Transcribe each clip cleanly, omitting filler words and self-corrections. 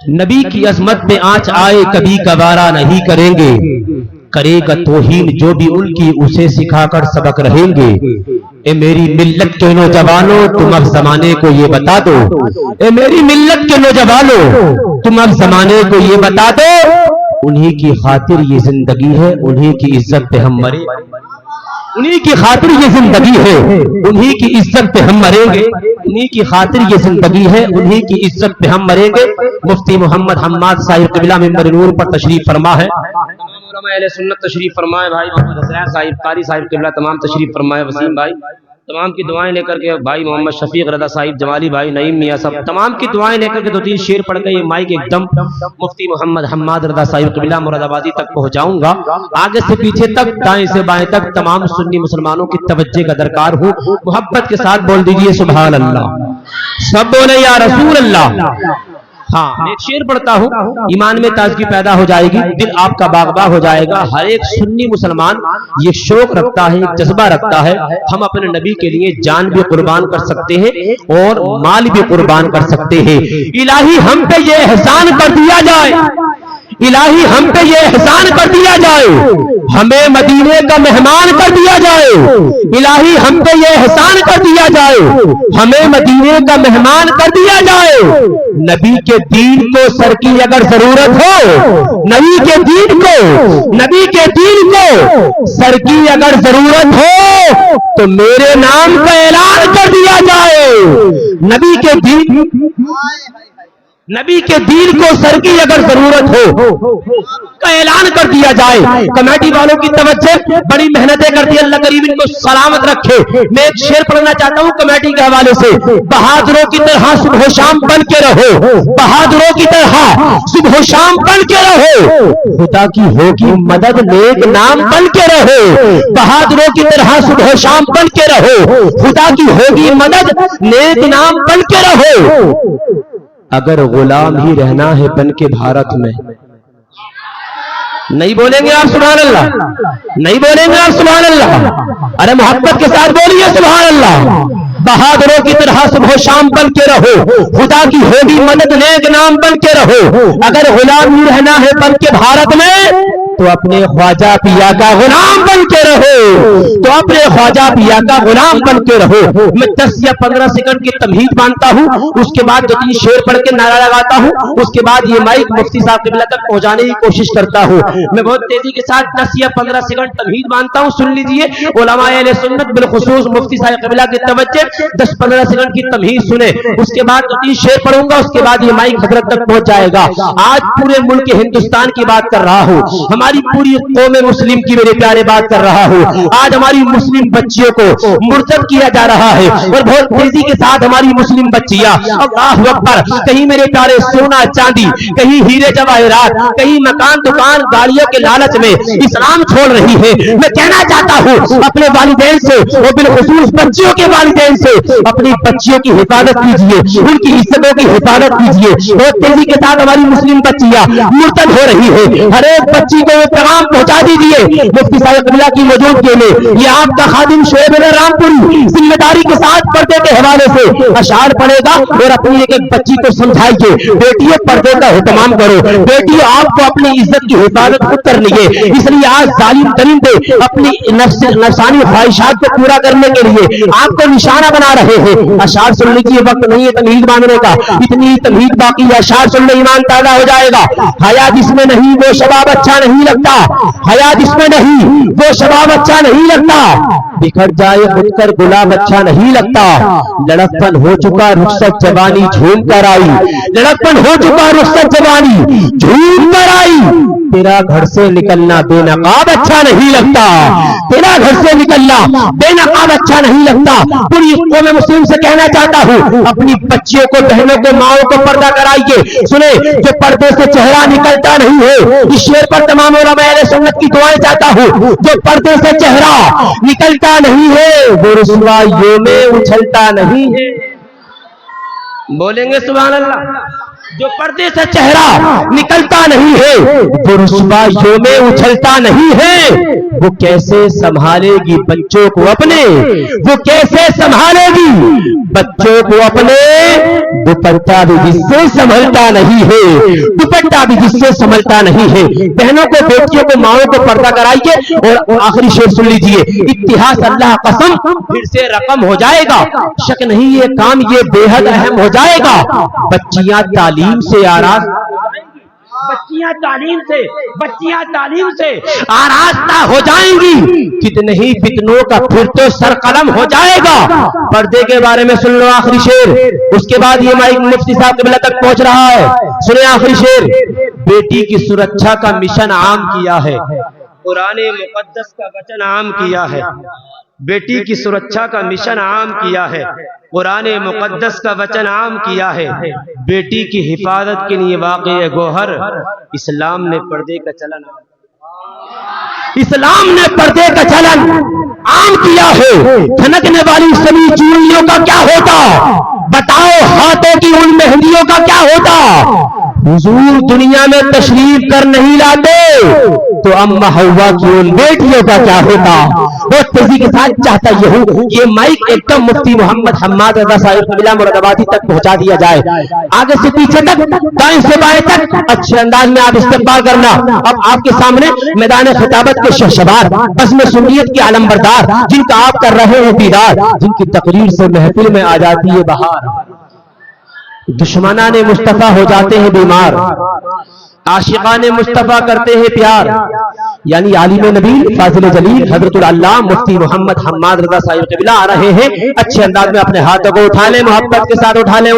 نبی کی عظمت میں آنچ آئے کبھی گوارا نہیں کریں گے، کرے گا توہین جو بھی ان کی اسے سکھا کر سبق رہیں گے۔ اے میری ملت کے نوجوانوں تم اب زمانے کو یہ بتا دو، اے میری ملت کے نوجوانوں تم اب زمانے کو یہ بتا دو، انہی کی خاطر یہ زندگی ہے، انہی کی عزت پہ ہم مرے، انہی کی خاطر یہ زندگی ہے، انہی کی عزت پہ ہم مریں گے، انہی کی خاطر یہ زندگی ہے، انہی کی عزت پہ ہم مریں گے۔ مفتی محمد حماد صاحب قبلہ ممبر نور پر تشریف فرما ہے، تمام علماء اہل سنت تشریف فرمائے، بھائی محمد حسین صاحب قاری صاحب قبلہ تمام تشریف فرمائے، وسیم بھائی تمام کی دعائیں لے کر کے، بھائی محمد شفیق رضا صاحب، جمالی بھائی، نعیم میاں، سب تمام کی دعائیں لے کر کے 2-3 شعر پڑھ کے یہ مائک ایک دم مفتی محمد حماد رضا صاحب قبلہ مراد آبادی تک پہنچاؤں گا۔ آگے سے پیچھے تک، دائیں سے بائیں تک تمام سنی مسلمانوں کی توجہ کا درکار ہوں، محبت کے ساتھ بول دیجئے سبحان اللہ، سب بولے یا رسول اللہ۔ ہاں ایک شعر پڑھتا ہوں، ایمان میں تازگی پیدا ہو جائے گی، دل آپ کا باغ باغ ہو جائے گا۔ ہر ایک سنی مسلمان یہ شوق رکھتا ہے، ایک جذبہ رکھتا ہے، ہم اپنے نبی کے لیے جان بھی قربان کر سکتے ہیں اور مال بھی قربان کر سکتے ہیں۔ الہی ہم پہ یہ احسان کر دیا جائے، الہی ہم پہ یہ احسان کر دیا جائے، ہمیں مدینے کا مہمان کر دیا جائے، الہی ہم پہ یہ احسان کر دیا جائے، ہمیں مدینے کا مہمان کر دیا جائے۔ نبی کے دین کو سر کی اگر ضرورت ہو، نبی کے دین کو، نبی کے دین کو سر کی اگر ضرورت ہو تو میرے نام کا اعلان کر دیا جائے۔ نبی کے دین، نبی کے دین کو سر کی اگر ضرورت ہو کا اعلان کر دیا جائے۔ کمیٹی والوں کی توجہ، بڑی محنتیں کرتی ہے، اللہ کریم ان کو سلامت رکھے۔ میں ایک شعر پڑھنا چاہتا ہوں کمیٹی کے حوالے سے، بہادروں کی طرح صبح و شام بن کے رہو، بہادروں کی طرح صبح و شام بن کے رہو، خدا کی ہوگی مدد نیک نام بن کے رہو، بہادروں کی طرح صبح و شام بن کے رہو، خدا کی ہوگی مدد نیک نام بن کے رہو۔ اگر غلام ہی رہنا ہے بن کے بھارت میں، نہیں بولیں گے آپ سبحان اللہ، نہیں بولیں گے آپ سبحان اللہ، ارے محبت کے ساتھ بولیے سبحان اللہ۔ بہادروں کی طرح صبح و شام بن کے رہو، خدا کی ہوگی مدد نیک نام بن کے رہو۔ اگر غلام ہی رہنا ہے بن کے بھارت میں تو اپنے خواجہ پیا کا غلام بن کے رہو، تو اپنے خواجہ پیا کا غلام بن کے رہو۔ میں 10 یا 15 سیکنڈ کی تمہید مانتا ہوں، اس کے بعد 2-3 شعر پڑھ کے نعرہ لگاتا ہوں، اس کے بعد یہ مائک مفتی صاحب قبلہ تک پہنچانے کی کوشش کرتا ہوں۔ میں بہت تیزی کے ساتھ 10 یا 15 سیکنڈ تمہید مانتا ہوں، سن لیجئے علماء اہل سنت بالخصوص مفتی صاحب قبلہ کی توجہ، 10-15 سیکنڈ کی تمہید سنیں، اس کے بعد 2-3 شعر پڑھوں گا، اس کے بعد یہ مائک حضرت تک پہنچ جائے گا۔ آج پورے ملک ہندوستان کی بات کر رہا ہوں، ہماری پوری قوم مسلم کی میرے پیارے بات کر رہا ہوں۔ آج ہماری مسلم بچیوں کو مرتد کیا جا رہا ہے، اور بہت تیزی کے ساتھ ہماری مسلم بچیاں، اللہ اکبر، کہیں میرے پیارے سونا چاندی، کہیں ہیرے جواہرات، کہیں مکان دکان گاڑیوں کے لالچ میں اسلام چھوڑ رہی ہے۔ میں کہنا چاہتا ہوں اپنے والدین سے، اور بالخصوص بچیوں کے والدین سے، اپنی بچیوں کی حفاظت کیجیے، ان کی عزتوں کی حفاظت کیجیے۔ بہت تیزی کے ساتھ ہماری مسلم بچیاں مرتد ہو رہی ہے، ہر ایک بچی کو وہ پیغام پہنچا دیجیے مفتی صاحب قبلہ کی موجودگی میں۔ یہ آپ کا خادم شعیب رام پوری ذمہ داری کے ساتھ پردے کے حوالے سے اشعار پڑھے گا، اور اپنی ایک بچی کو سمجھائیے، بیٹیوں پردے کا اہتمام کرو، بیٹیوں آپ کو اپنی عزت کی حفاظت خود کرنی ہے۔ اس لیے آج ظالم درندے اپنی نفسانی خواہشات کو پورا کرنے کے لیے آپ کو نشانہ بنا رہے ہیں۔ اشعار سن لیجیے، وقت نہیں ہے تمہید مانگنے کا، اتنی تمہید باقی ہے، اشعار سن لے ایمان تازہ ہو جائے گا۔ حیا جس میں نہیں وہ شباب اچھا نہیں لگتا، حیا جس میں نہیں وہ شباب اچھا نہیں لگتا، بکھر جائے خود کر گلاب اچھا نہیں لگتا، لڑکپن ہو چکا رخصت جوانی جھوم کر آئی، لڑکپن ہو چکا رخصت جوانی جھوم کر آئی، تیرا گھر سے نکلنا بے نقاب اچھا نہیں لگتا، تیرا گھر سے نکلنا بے نقاب اچھا نہیں لگتا۔ پوری قوم مسلم سے کہنا چاہتا ہوں اپنی بچیوں کو، بہنوں کو، ماؤں کو پردہ کرائیے۔ سنیں، جو پردے سے چہرہ نکلتا نہیں ہے، اس شعر پر تمام علماء اہل سنت کی دعائیں چاہتا ہوں، جو پردے سے چہرہ نکلتا نہیں ہے وہ رسوائیوں میں اچھلتا نہیں ہے۔ بولیں گے سبحان اللہ۔ جو پردے سے چہرہ نکلتا نہیں ہے، وہ رسوائیوں میں اچھلتا نہیں ہے، وہ کیسے سنبھالے گی بچوں کو اپنے، وہ کیسے سنبھالے گی بچوں کو اپنے، دوپٹہ بھی جس سے سنبھلتا نہیں ہے، دوپٹہ بھی جس سے سنبھلتا نہیں ہے۔ بہنوں کو، بیٹیوں کو، ماؤں کو پردہ کرائیے۔ اور آخری شعر سن لیجئے، اتحاد اللہ قسم پھر سے رقم ہو جائے گا، شک نہیں یہ کام یہ بے حد اہم ہو جائے گا۔ بچیاں تعلیم سے آراستہ ہو جائیں گی، کتنے ہی فتنوں کا پھر تو سر قلم ہو جائے گا۔ پردے کے بارے میں سن لو آخری شعر، اس کے بعد یہ مائک مفتی صاحب قبلہ تک پہنچ رہا ہے۔ سنیں آخری شعر، بیٹی کی سرکشا کا مشن عام کیا ہے، قرآن مقدس کا وچن عام کیا ہے۔ بیٹی کی سرکشا کا مشن عام کیا ہے، قرآن مقدس کا وچن عام کیا ہے۔ بیٹی کی حفاظت کے لیے واقع گوہر، اسلام نے پردے کا چلن عام کیا ہے۔ تھنکنے والی سبھی چوڑیوں کا کیا ہوتا، بتاؤ ہاتھوں کی ان مہندیوں کا کیا ہوتا۔ حضور دنیا میں تشریف کر نہیں لاتے تو اما حوا کی ان بیٹیوں کا کیا ہوتا۔ بہت تیزی کے ساتھ چاہتا یہ ہوں یہ مائک ایک دم مفتی محمد حماد رضا صاحب قبلہ مراد آبادی تک پہنچا دیا جائے، آگے سے پیچھے تک، دائیں سے بائیں تک اچھے انداز میں آپ استقبال کرنا۔ اب آپ کے سامنے میدان خطابت کے شہسوار، بزم سنیت کے علم بردار، جن کا آپ کر رہے ہیں دیدار، جن کی تقریر سے محفل میں آ جاتی ہے بہار، دشمنان مصطفیٰ ہو جاتے ہیں بیمار، عاشقان مصطفیٰ کرتے ہیں پیار، یعنی عالم نبی فاضل جلیل حضرت اللہ مفتی محمد حماد رضا صاحب قبلہ آ رہے ہیں۔ اچھے انداز میں اپنے ہاتھوں کو اٹھا لیں، محبت کے ساتھ اٹھا لیں۔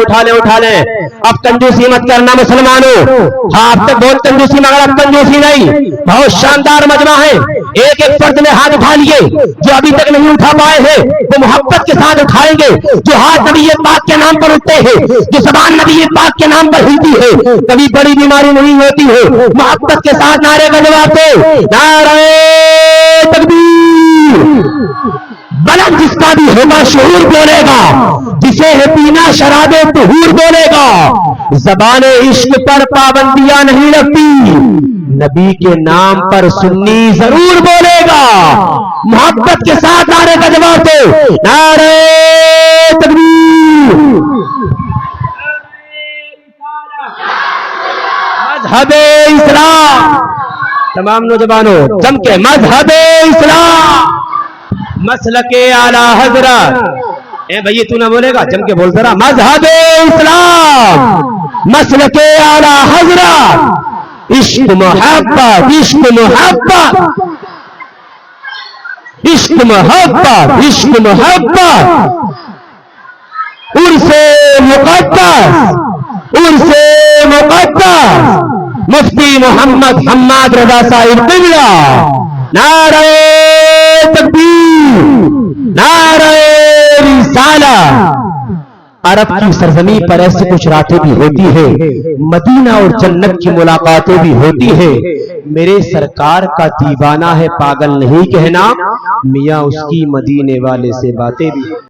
اب کنجوسی مت کرنا مسلمانوں، ہاں اب تک بہت کنجوسی مگر اب کنجوسی نہیں، بہت شاندار مجمع ہے۔ ایک ایک فرد نے ہاتھ اٹھا لیے، جو ابھی تک نہیں اٹھا پائے ہیں وہ محبت کے ساتھ اٹھائیں گے۔ جو ہاتھ نبی پاک کے نام پر اٹھتے ہیں، جو زبان نبی پاک کے نام پر ہلتی ہے، کبھی بڑی بیماری نہیں ہوتی ہے۔ محبت کے ساتھ نعرے بجواتے، نعرہ تکبیر، بلند جس کا بھی ہوگا شعور بولے گا، جسے ہے پینا شراب طہور بولے گا۔ زبان عشق پر پابندیاں نہیں لگتی، نبی کے نام پر سنی ضرور بولے گا۔ محبت کے ساتھ نعرے بجواتے، نعرہ تکبیر، مذہب اسلام، تمام نوجوانوں جم کے مذہب اسلام، مسلک اعلی حضرت، اے بھائی تو نہ بولے گا، جم کے بول ذرا، مذہب اسلام، مسلک اعلی حضرت، عشق محبت، عشق محبت، عشق محبت، عشق محبت، عرس مقدس، عرس مقدس، مفتی محمد حماد رضا صاحب قبلہ، نعرہ تکبیر، نعرہ رسالہ۔ عرب کی سرزمین پر ایسے کچھ راتیں بھی ہوتی ہے، مدینہ اور جنت کی ملاقاتیں بھی ہوتی ہے۔ میرے سرکار کا دیوانہ ہے پاگل نہیں کہنا، میاں اس کی مدینے والے سے باتیں بھی